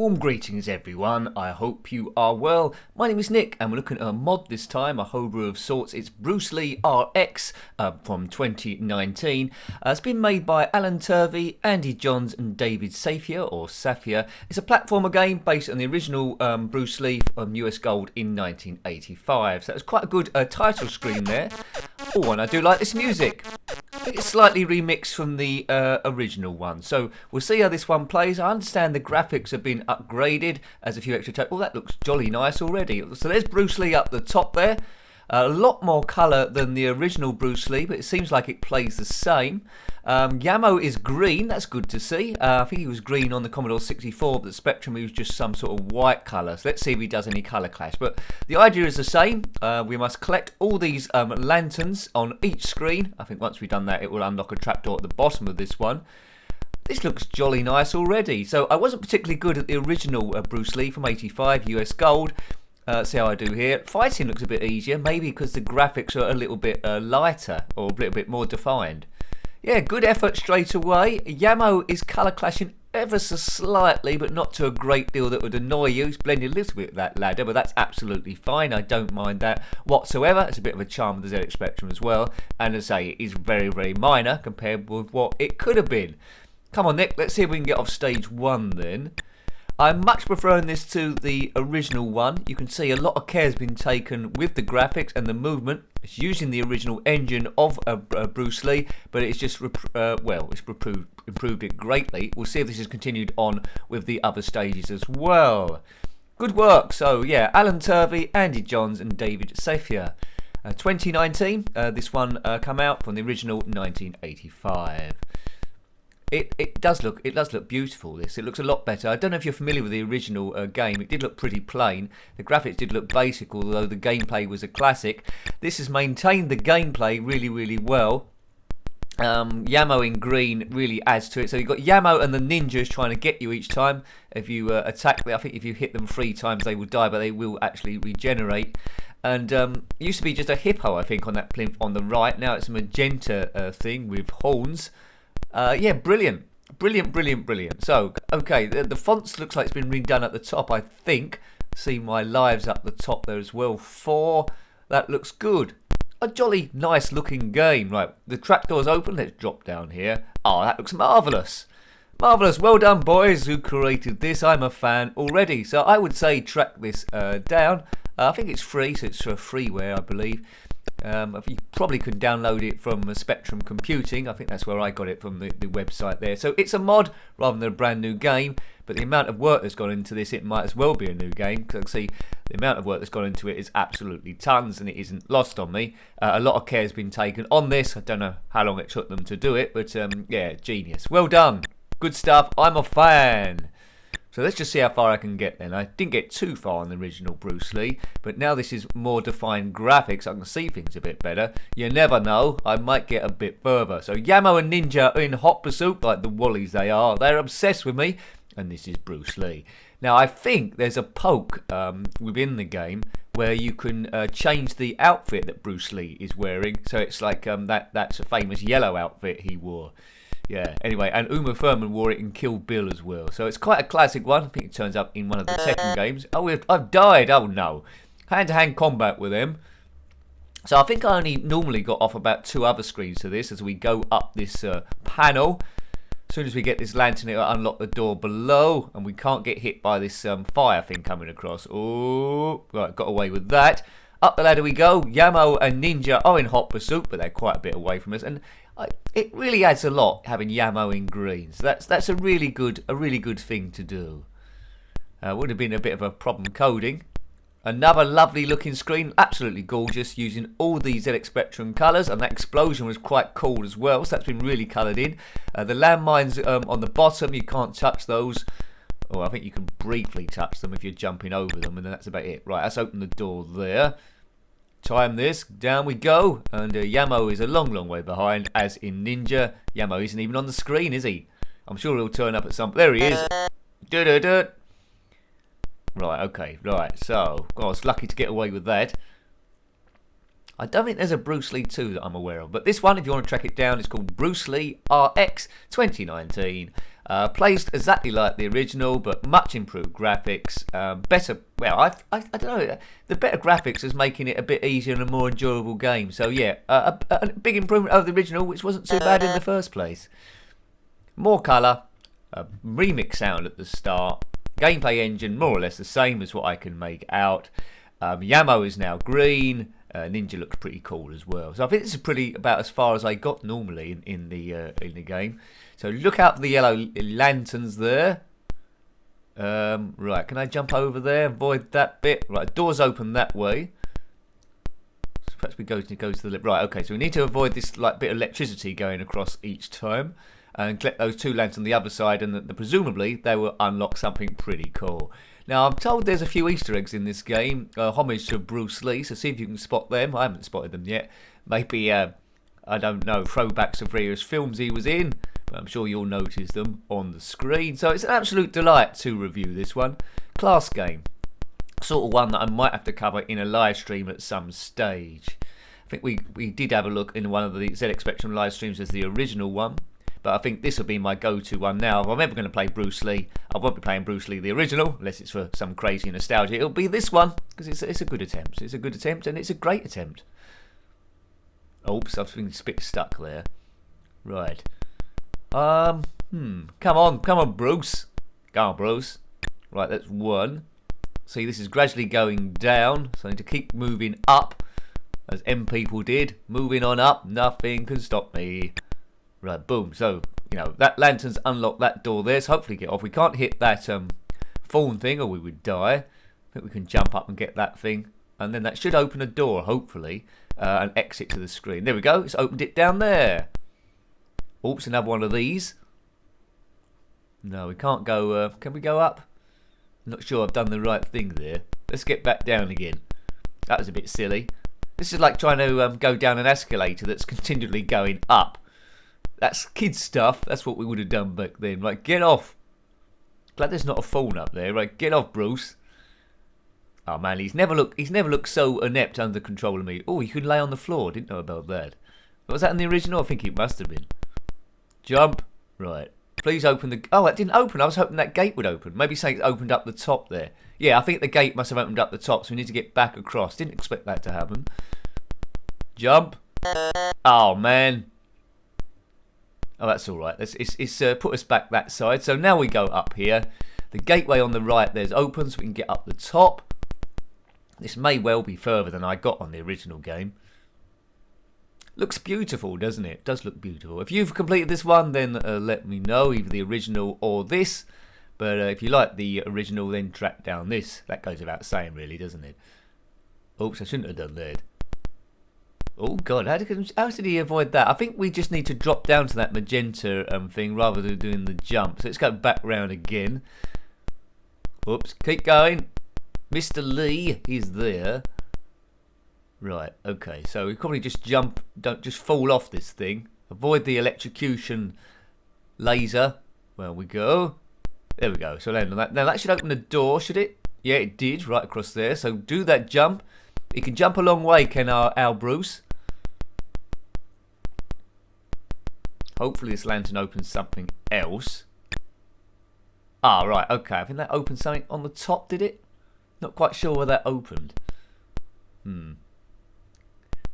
Warm greetings everyone, I hope you are well. My name is Nick and we're looking at a mod this time, a homebrew of sorts. It's Bruce Lee RX from 2019. It's been made by Allan Turvey, Johns and David Saphier, or Saphier. It's a platformer game based on the original Bruce Lee from US Gold in 1985. So it's quite a good title screen there. Oh, and I do like this music. It's slightly remixed from the original one, so we'll see how this one plays. I understand the graphics have been upgraded as a few extra oh, that looks jolly nice already. So there's Bruce Lee up the top there. A lot more colour than the original Bruce Lee, but it seems like it plays the same. Yamo is green, that's good to see. I think he was green on the Commodore 64, but the Spectrum he was just some sort of white colour. So let's see if he does any colour clash. But the idea is the same. We must collect all these lanterns on each screen. I think once we've done that, it will unlock a trapdoor at the bottom of this one. This looks jolly nice already. So I wasn't particularly good at the original Bruce Lee from 85, US Gold. See how I do here. Fighting looks a bit easier, maybe because the graphics are a little bit lighter or a little bit more defined. Yeah, good effort straight away. Yamo is colour clashing ever so slightly, but not to a great deal that would annoy you. It's blending a little bit with that ladder, but that's absolutely fine. I don't mind that whatsoever. It's a bit of a charm of the ZX Spectrum as well. And as I say, it is very, very minor compared with what it could have been. Come on, Nick, let's see if we can get off stage one then. I'm much preferring this to the original one. You can see a lot of care has been taken with the graphics and the movement. It's using the original engine of Bruce Lee, but it's just improved it greatly. We'll see if this is continued on with the other stages as well. Good work. So yeah, Allan Turvey, Johns and David Saphier. 2019, this one come out from the original 1985. It does look beautiful. This, it looks a lot better. I don't know if you're familiar with the original game. It did look pretty plain. The graphics did look basic, although the gameplay was a classic. This has maintained the gameplay really, really well. Yamo in green really adds to it. So you've got Yamo and the ninjas trying to get you each time. If you attack them, I think if you hit them 3 times they will die, but they will actually regenerate. And it used to be just a hippo, I think, on that plinth on the right. Now it's a magenta thing with horns. Yeah, brilliant. So, okay, the fonts looks like it's been redone at the top, I think. See my lives up the top there as well. 4, that looks good. A jolly nice looking game. Right, the trapdoor's open. Let's drop down here. Oh, that looks marvellous. Marvellous. Well done, boys who created this. I'm a fan already. So I would say track this down. I think it's free, so it's freeware, I believe. You probably could download it from Spectrum Computing. I think that's where I got it from the website there. So it's a mod rather than a brand new game, but the amount of work that's gone into this, it might as well be a new game, because I can see the amount of work that's gone into it is absolutely tons, and it isn't lost on me. A lot of care has been taken on this. I don't know how long it took them to do it, but yeah, genius. Well done. Good stuff. I'm a fan. So let's just see how far I can get then. I didn't get too far on the original Bruce Lee, but now this is more defined graphics. I can see things a bit better. You never know, I might get a bit further. So Yamo and Ninja are in hot pursuit, like the Wallies they are. They're obsessed with me, and this is Bruce Lee. Now I think there's a poke within the game where you can change the outfit that Bruce Lee is wearing. So it's like that's a famous yellow outfit he wore. Yeah, anyway, and Uma Thurman wore it in Kill Bill as well. So it's quite a classic one. I think it turns up in one of the Tekken games. Oh, I've died. Oh, no. Hand-to-hand combat with him. So I think I only normally got off about 2 other screens to this as we go up this panel. As soon as we get this lantern, it'll unlock the door below. And we can't get hit by this fire thing coming across. Oh, right, got away with that. Up the ladder we go. Yamo and Ninja are in hot pursuit, but they're quite a bit away from us. And it really adds a lot having Yamo in green. So that's a really good thing to do. Would have been a bit of a problem coding. Another lovely looking screen, absolutely gorgeous, using all these ZX Spectrum colours, and that explosion was quite cool as well. So that's been really coloured in. The landmines on the bottom, you can't touch those. Or I think you can briefly touch them if you're jumping over them, and then that's about it. Right, let's open the door there. Time this, down we go, and Yamo is a long way behind, as in Ninja. Yamo isn't even on the screen, is he? I'm sure he'll turn up at some... There he is! Right, okay, right, so, I was lucky to get away with that. I don't think there's a Bruce Lee 2 that I'm aware of, but this one, if you want to track it down, it's called Bruce Lee RX 2019. Plays exactly like the original, but much improved graphics. Better, well, I don't know. The better graphics is making it a bit easier and a more enjoyable game. So yeah, a big improvement over the original, which wasn't too bad in the first place. More colour, a remix sound at the start. Gameplay engine more or less the same as what I can make out. Yamo is now green. Ninja looks pretty cool as well. So I think this is pretty about as far as I got normally in the game. So look out for the yellow lanterns there. Right, can I jump over there? Avoid that bit. Right, doors open that way. So perhaps we go to the left. Right, okay. So we need to avoid this like bit of electricity going across each time, and collect those two lanterns on the other side, and presumably they will unlock something pretty cool. Now, I'm told there's a few Easter eggs in this game, homage to Bruce Lee, so see if you can spot them. I haven't spotted them yet. Maybe, I don't know, throwbacks of various films he was in, but I'm sure you'll notice them on the screen. So it's an absolute delight to review this one. Class game. Sort of one that I might have to cover in a live stream at some stage. I think we did have a look in one of the ZX Spectrum live streams as the original one. But I think this will be my go-to one now. If I'm ever going to play Bruce Lee, I won't be playing Bruce Lee the original, unless it's for some crazy nostalgia. It'll be this one, because it's a good attempt. It's a good attempt, and it's a great attempt. Oops, I've been a bit stuck there. Right. Come on, Bruce. Go on, Bruce. Right, that's one. See, this is gradually going down, so I need to keep moving up, as M people did. Moving on up, nothing can stop me. Right, boom. So, you know, that lantern's unlocked that door there, so hopefully get off. We can't hit that phone thing or we would die. I think we can jump up and get that thing. And then that should open a door, hopefully, and exit to the screen. There we go. It's opened it down there. Oops, another one of these. No, we can't go... can we go up? I'm not sure I've done the right thing there. Let's get back down again. That was a bit silly. This is like trying to go down an escalator that's continually going up. That's kids stuff. That's what we would have done back then. Right, get off. Glad there's not a phone up there. Right, get off, Bruce. Oh man, he's never looked so inept under control of me. Oh, he could lay on the floor. Didn't know about that. Was that in the original? I think it must have been. Jump. Right. Please open the... Oh, it didn't open. I was hoping that gate would open. Maybe something opened up the top there. Yeah, I think the gate must have opened up the top, so we need to get back across. Didn't expect that to happen. Jump. Oh, man. Oh, that's all right. It's put us back that side. So now we go up here. The gateway on the right there's open, so we can get up the top. This may well be further than I got on the original game. Looks beautiful, doesn't it? It does look beautiful. If you've completed this one, then let me know, either the original or this. But if you like the original, then track down this. That goes without saying, really, doesn't it? Oops, I shouldn't have done that. Oh god, how did he avoid that? I think we just need to drop down to that magenta thing rather than doing the jump. So let's go back round again. Whoops, keep going. Mr. Lee, he's there. Right, okay, so we probably just jump, don't just fall off this thing. Avoid the electrocution laser. Well, we go. There we go, so land on that. Now that should open the door, should it? Yeah, it did, right across there. So do that jump. He can jump a long way, can our Bruce. Hopefully this lantern opens something else. Ah, right, okay. I think that opened something on the top, did it? Not quite sure where that opened.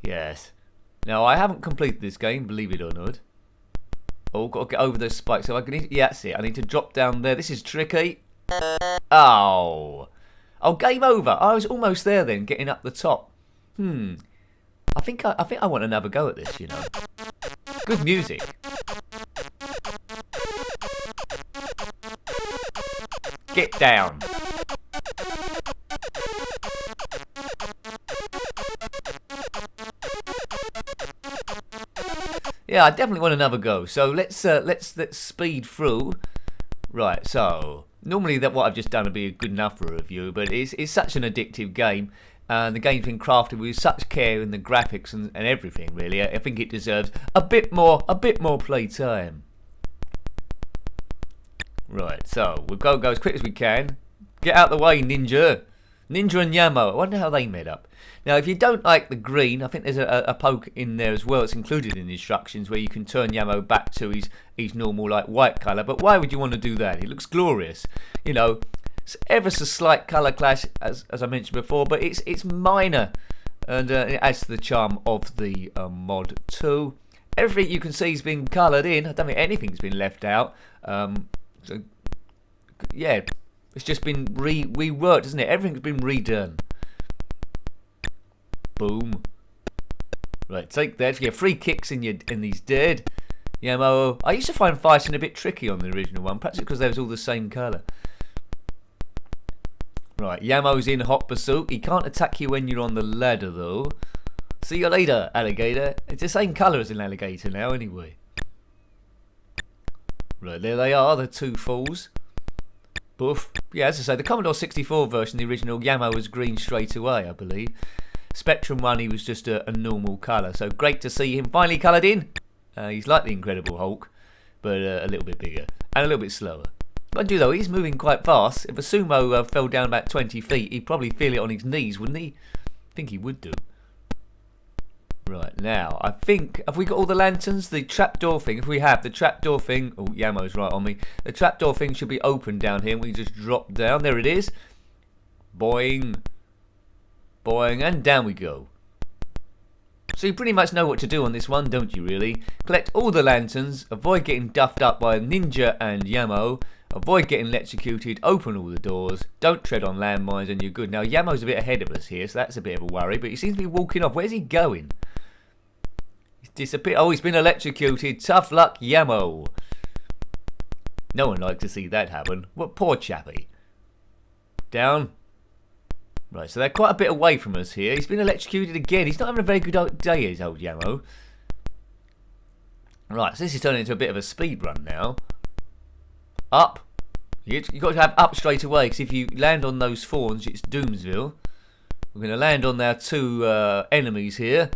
Yes. Now, I haven't completed this game, believe it or not. Oh, got to get over those spikes. So I can... Yeah, that's it. I need to drop down there. This is tricky. Oh. Oh, game over. I was almost there then, getting up the top. I think I want another go at this, you know. Good music. Get down. Yeah, I definitely want another go. So let's speed through. Right, so normally that what I've just done would be good enough for a review, but it's such an addictive game, and the game's been crafted with such care in the graphics and everything. Really, I think it deserves a bit more play time. Right, so we'll go as quick as we can. Get out the way, ninja. Ninja and Yamo. I wonder how they met up. Now, if you don't like the green, I think there's a poke in there as well. It's included in the instructions where you can turn Yamo back to his normal like white colour. But why would you want to do that? It looks glorious. You know, it's ever so slight colour clash, as I mentioned before, but it's minor. And it adds to the charm of the mod too. Everything you can see has been coloured in. I don't think anything's been left out. So, yeah, it's just been reworked, isn't it? Everything's been redone. Boom. Right, take that. You get free kicks in these dead. Yamo. I used to find fighting a bit tricky on the original one, perhaps because they was all the same colour. Right, Yamo's in hot pursuit. He can't attack you when you're on the ladder, though. See you later, alligator. It's the same colour as an alligator now, anyway. Right, there they are, the two fools. Boof. Yeah, as I say, the Commodore 64 version, the original, Yamo was green straight away, I believe. Spectrum one, he was just a normal colour. So great to see him finally coloured in. He's like the Incredible Hulk, but a little bit bigger and a little bit slower. Mind you though, he's moving quite fast. If a sumo fell down about 20 feet, he'd probably feel it on his knees, wouldn't he? I think he would do. Right, now, I think, have we got all the lanterns? The trapdoor thing, if we have, the trapdoor thing, oh, Yamo's right on me. The trapdoor thing should be open down here, and we just drop down. There it is. Boing. Boing, and down we go. So you pretty much know what to do on this one, don't you really? Collect all the lanterns, avoid getting duffed up by Ninja and Yamo, avoid getting electrocuted, open all the doors, don't tread on landmines, and you're good. Now, Yamo's a bit ahead of us here, so that's a bit of a worry, but he seems to be walking off. Where's he going? He's disappeared. Oh, he's been electrocuted. Tough luck, Yamo. No one likes to see that happen. What poor chappie. Down. Right, so they're quite a bit away from us here. He's been electrocuted again. He's not having a very good day, is old Yamo. Right, so this is turning into a bit of a speed run now. Up. You've got to have up straight away, because if you land on those fawns, it's Doomsville. We're going to land on our two enemies here.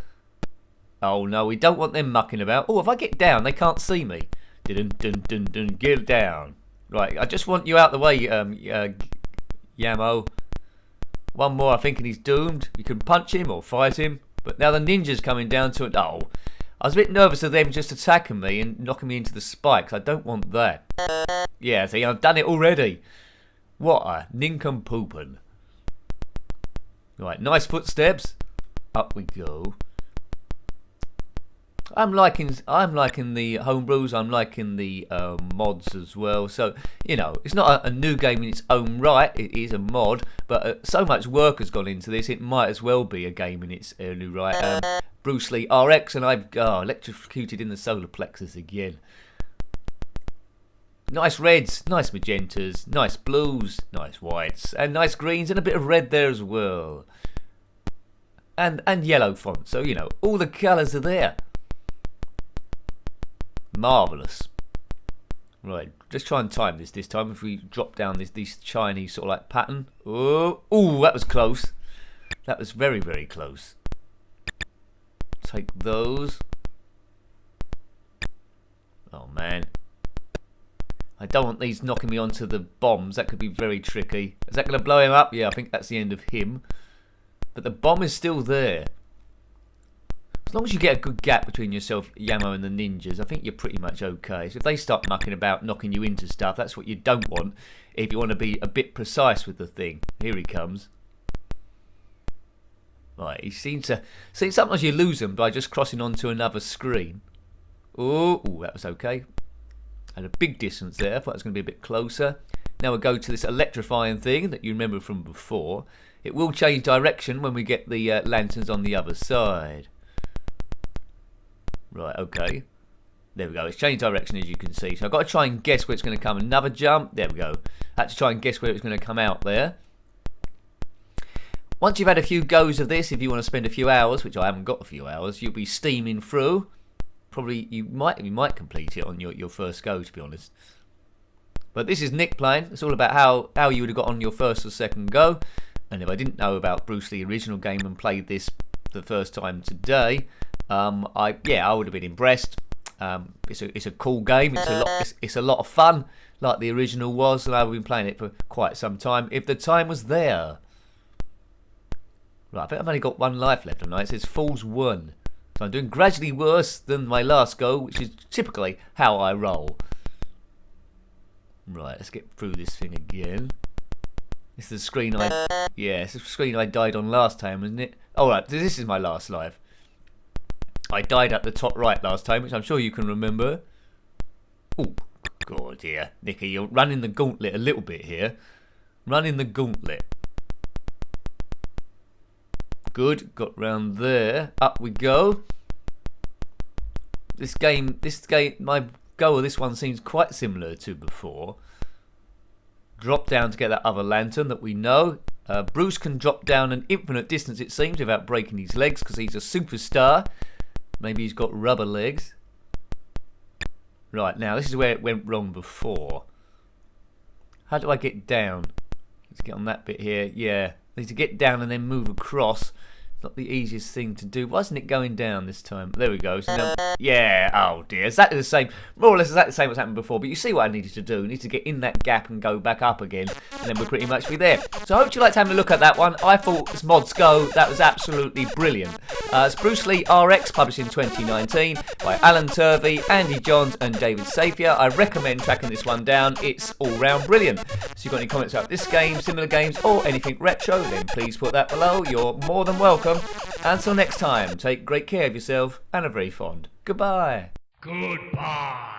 Oh no, we don't want them mucking about. Oh, if I get down, they can't see me. Dun dun dun dun. Get down. Right, I just want you out the way, Yamo. One more, I think, and he's doomed. You can punch him or fight him. But now the ninja's coming down to it. Oh, I was a bit nervous of them just attacking me and knocking me into the spikes. I don't want that. Yeah, see, I've done it already. What a nincompoopin'. Right, nice footsteps. Up we go. I'm liking the homebrews. I'm liking the mods as well. So, you know, it's not a new game in its own right. It is a mod, but so much work has gone into this. It might as well be a game in its new right. Bruce Lee RX, and I've electrocuted in the solar plexus again. Nice reds, nice magentas, nice blues, nice whites, and nice greens, and a bit of red there as well. And yellow font. So, you know, all the colours are there. Marvellous. Right, just try and time this time. If we drop down this Chinese sort of like pattern. Oh, that was close. That was very, very close. Take those. Oh man. I don't want these knocking me onto the bombs. That could be very tricky. Is that going to blow him up? Yeah, I think that's the end of him. But the bomb is still there. As long as you get a good gap between yourself, Yamo, and the ninjas, I think you're pretty much okay. So if they start mucking about, knocking you into stuff, that's what you don't want if you want to be a bit precise with the thing. Here he comes. Right, he seems to... See, sometimes you lose them by just crossing onto another screen. Ooh, that was okay. Had a big distance there. I thought it was going to be a bit closer. Now we'll go to this electrifying thing that you remember from before. It will change direction when we get the lanterns on the other side. Right, okay. There we go. It's changed direction, as you can see. So I've got to try and guess where it's going to come. Another jump. There we go. I had to try and guess where it's going to come out there. Once you've had a few goes of this, if you want to spend a few hours, which I haven't got a few hours, you'll be steaming through. Probably you might complete it on your first go, to be honest. But this is Nick playing. It's all about how you would have got on your first or second go. And if I didn't know about Bruce Lee original game and played this the first time today, I would have been impressed. It's a cool game. It's a lot of fun, like the original was, and I've been playing it for quite some time. If the time was there. Right, I think I've only got 1 life left on that. It says falls 1. So I'm doing gradually worse than my last go, which is typically how I roll. Right, let's get through this thing again. This is the screen it's the screen I died on last time, isn't it? Alright, this is my last life. I died at the top right last time, which I'm sure you can remember. Oh, God, yeah. Nicky, you're running the gauntlet a little bit here. Running the gauntlet. Good, got round there. Up we go. This game, my go of this one seems quite similar to before. Drop down to get that other lantern that we know. Bruce can drop down an infinite distance, it seems, without breaking his legs, because he's a superstar. Maybe he's got rubber legs. Right, now this is where it went wrong before. How do I get down? Let's get on that bit here. Yeah, I need to get down and then move across. Not the easiest thing to do. Why isn't it going down this time? There we go. So now, yeah, oh dear. Exactly the same. More or less exactly the same as happened before. But you see what I needed to do. I need to get in that gap and go back up again. And then we'll pretty much be there. So I hope you liked having a look at that one. I thought this Mods Go, that was absolutely brilliant. It's Bruce Lee RX, published in 2019 by Allan Turvey, Andy Johns and David Saphier. I recommend tracking this one down. It's all round brilliant. So if you've got any comments about this game, similar games or anything retro, then please put that below. You're more than welcome. Until next time, take great care of yourself and are very fond. Goodbye. Goodbye.